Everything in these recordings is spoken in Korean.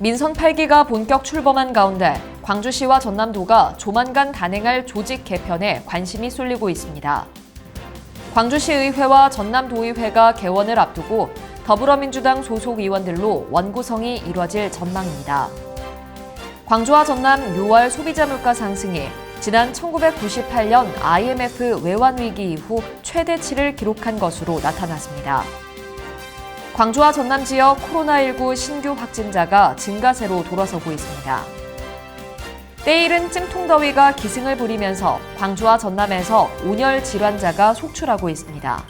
민선 8기가 본격 출범한 가운데 광주시와 전남도가 조만간 단행할 조직 개편에 관심이 쏠리고 있습니다. 광주시의회와 전남도의회가 개원을 앞두고 더불어민주당 소속 의원들로 원구성이 이뤄질 전망입니다. 광주와 전남 6월 소비자 물가 상승이 지난 1998년 IMF 외환위기 이후 최대치를 기록한 것으로 나타났습니다. 광주와 전남 지역 코로나19 신규 확진자가 증가세로 돌아서고 있습니다. 때이른 찜통더위가 기승을 부리면서 광주와 전남에서 온열 질환자가 속출하고 있습니다.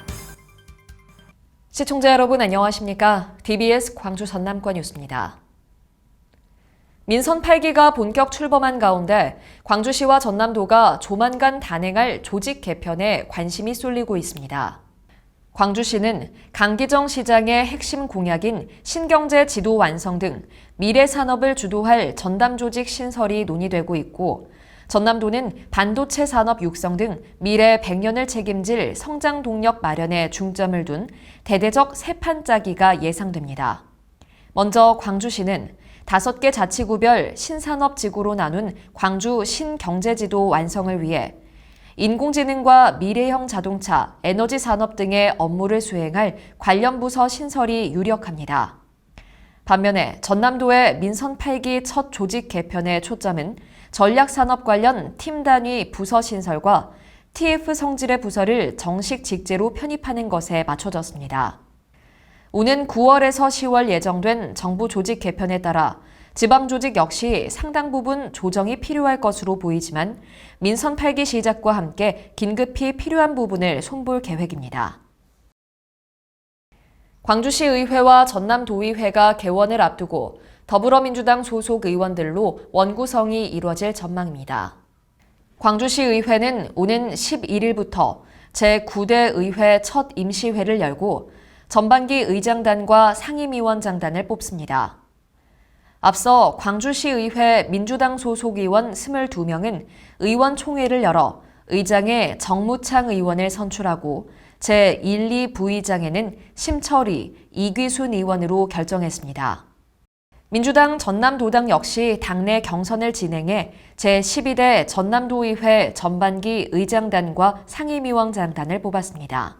시청자 여러분 안녕하십니까? DBS 광주 전남권 뉴스입니다. 민선 8기가 본격 출범한 가운데 광주시와 전남도가 조만간 단행할 조직 개편에 관심이 쏠리고 있습니다. 광주시는 강기정 시장의 핵심 공약인 신경제 지도 완성 등 미래 산업을 주도할 전담 조직 신설이 논의되고 있고, 전남도는 반도체 산업 육성 등 미래 100년을 책임질 성장 동력 마련에 중점을 둔 대대적 새 판 짜기가 예상됩니다. 먼저 광주시는 5개 자치구별 신산업지구로 나눈 광주 신경제지도 완성을 위해 인공지능과 미래형 자동차, 에너지 산업 등의 업무를 수행할 관련 부서 신설이 유력합니다. 반면에 전남도의 민선 8기 첫 조직 개편의 초점은 전략산업 관련 팀 단위 부서 신설과 TF 성질의 부서를 정식 직제로 편입하는 것에 맞춰졌습니다. 오는 9월에서 10월 예정된 정부 조직 개편에 따라 지방 조직 역시 상당 부분 조정이 필요할 것으로 보이지만 민선 8기 시작과 함께 긴급히 필요한 부분을 손볼 계획입니다. 광주시 의회와 전남도의회가 개원을 앞두고 더불어민주당 소속 의원들로 원구성이 이뤄질 전망입니다. 광주시 의회는 오는 11일부터 제9대 의회 첫 임시회를 열고 전반기 의장단과 상임위원장단을 뽑습니다. 앞서 광주시의회 민주당 소속 의원 22명은 의원총회를 열어 의장에 정무창 의원을 선출하고 제1, 2 부의장에는 심철희, 이귀순 의원으로 결정했습니다. 민주당 전남도당 역시 당내 경선을 진행해 제12대 전남도의회 전반기 의장단과 상임위원장단을 뽑았습니다.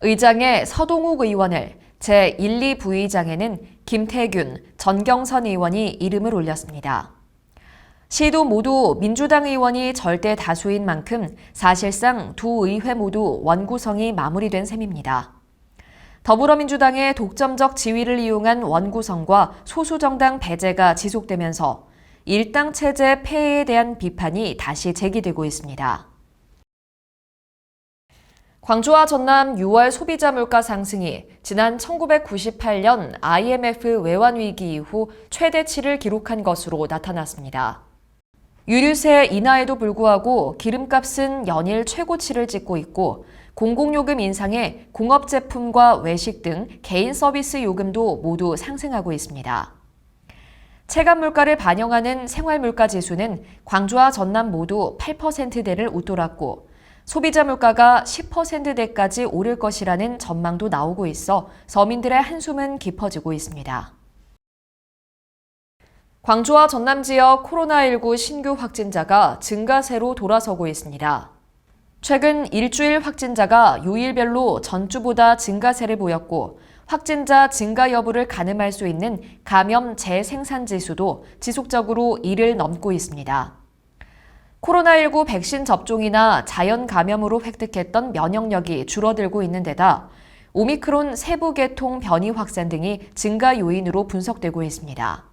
의장에 서동욱 의원을, 제1, 2 부의장에는 김태균, 전경선 의원이 이름을 올렸습니다. 시도 모두 민주당 의원이 절대 다수인 만큼 사실상 두 의회 모두 원구성이 마무리된 셈입니다. 더불어민주당의 독점적 지위를 이용한 원구성과 소수정당 배제가 지속되면서 일당 체제 폐해에 대한 비판이 다시 제기되고 있습니다. 광주와 전남 6월 소비자 물가 상승이 지난 1998년 IMF 외환위기 이후 최대치를 기록한 것으로 나타났습니다. 유류세 인하에도 불구하고 기름값은 연일 최고치를 찍고 있고, 공공요금 인상에 공업제품과 외식 등 개인 서비스 요금도 모두 상승하고 있습니다. 체감 물가를 반영하는 생활물가 지수는 광주와 전남 모두 8%대를 웃돌았고, 소비자 물가가 10%대까지 오를 것이라는 전망도 나오고 있어 서민들의 한숨은 깊어지고 있습니다. 광주와 전남 지역 코로나19 신규 확진자가 증가세로 돌아서고 있습니다. 최근 일주일 확진자가 요일별로 전주보다 증가세를 보였고, 확진자 증가 여부를 가늠할 수 있는 감염 재생산 지수도 지속적으로 1을 넘고 있습니다. 코로나19 백신 접종이나 자연 감염으로 획득했던 면역력이 줄어들고 있는 데다 오미크론 세부 계통 변이 확산 등이 증가 요인으로 분석되고 있습니다.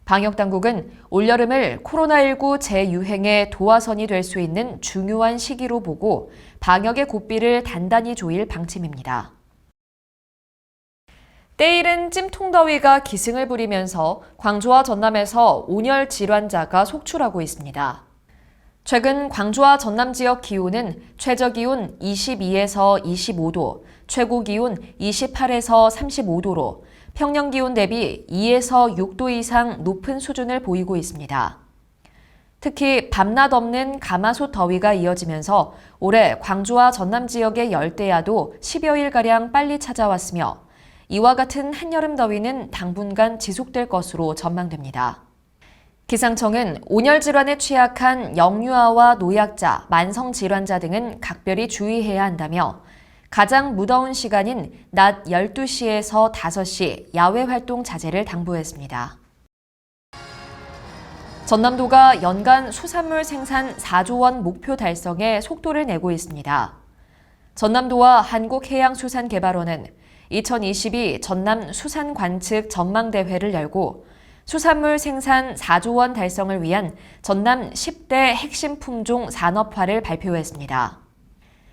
방역당국은 올여름을 코로나19 재유행의 도화선이 될 수 있는 중요한 시기로 보고 방역의 고삐를 단단히 조일 방침입니다. 때이른 찜통더위가 기승을 부리면서 광주와 전남에서 온열 질환자가 속출하고 있습니다. 최근 광주와 전남 지역 기온은 최저기온 22에서 25도, 최고기온 28에서 35도로 평년기온 대비 2에서 6도 이상 높은 수준을 보이고 있습니다. 특히 밤낮 없는 가마솥 더위가 이어지면서 올해 광주와 전남 지역의 열대야도 10여일가량 빨리 찾아왔으며 이와 같은 한여름 더위는 당분간 지속될 것으로 전망됩니다. 기상청은 온열 질환에 취약한 영유아와 노약자, 만성질환자 등은 각별히 주의해야 한다며 가장 무더운 시간인 낮 12시에서 5시 야외 활동 자제를 당부했습니다. 전남도가 연간 수산물 생산 4조 원 목표 달성에 속도를 내고 있습니다. 전남도와 한국해양수산개발원은 2022 전남 수산관측 전망대회를 열고 수산물 생산 4조 원 달성을 위한 전남 10대 핵심 품종 산업화를 발표했습니다.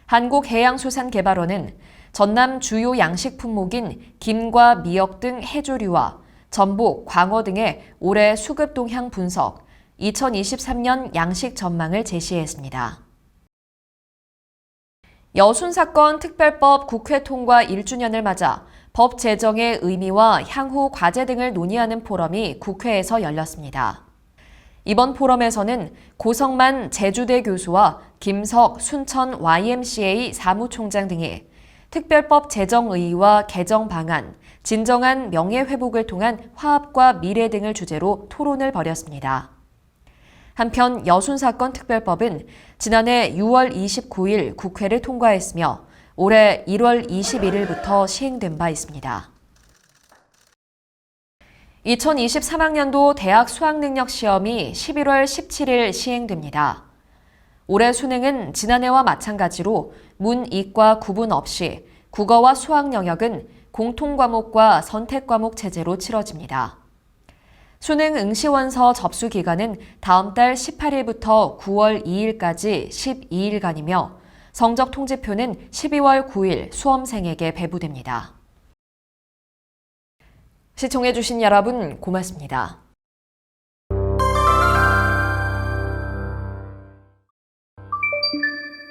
한국해양수산개발원은 전남 주요 양식 품목인 김과 미역 등 해조류와 전복, 광어 등의 올해 수급 동향 분석, 2023년 양식 전망을 제시했습니다. 여순사건 특별법 국회 통과 1주년을 맞아 법 제정의 의미와 향후 과제 등을 논의하는 포럼이 국회에서 열렸습니다. 이번 포럼에서는 고성만 제주대 교수와 김석 순천 YMCA 사무총장 등이 특별법 제정 의의와 개정 방안, 진정한 명예회복을 통한 화합과 미래 등을 주제로 토론을 벌였습니다. 한편 여순사건 특별법은 지난해 6월 29일 국회를 통과했으며 올해 1월 21일부터 시행된 바 있습니다. 2023학년도 대학 수학능력시험이 11월 17일 시행됩니다. 올해 수능은 지난해와 마찬가지로 문, 이과 구분 없이 국어와 수학 영역은 공통과목과 선택과목 체제로 치러집니다. 수능 응시원서 접수 기간은 다음 달 18일부터 9월 2일까지 12일간이며 성적 통지표는 12월 9일 수험생에게 배부됩니다. 시청해주신 여러분 고맙습니다.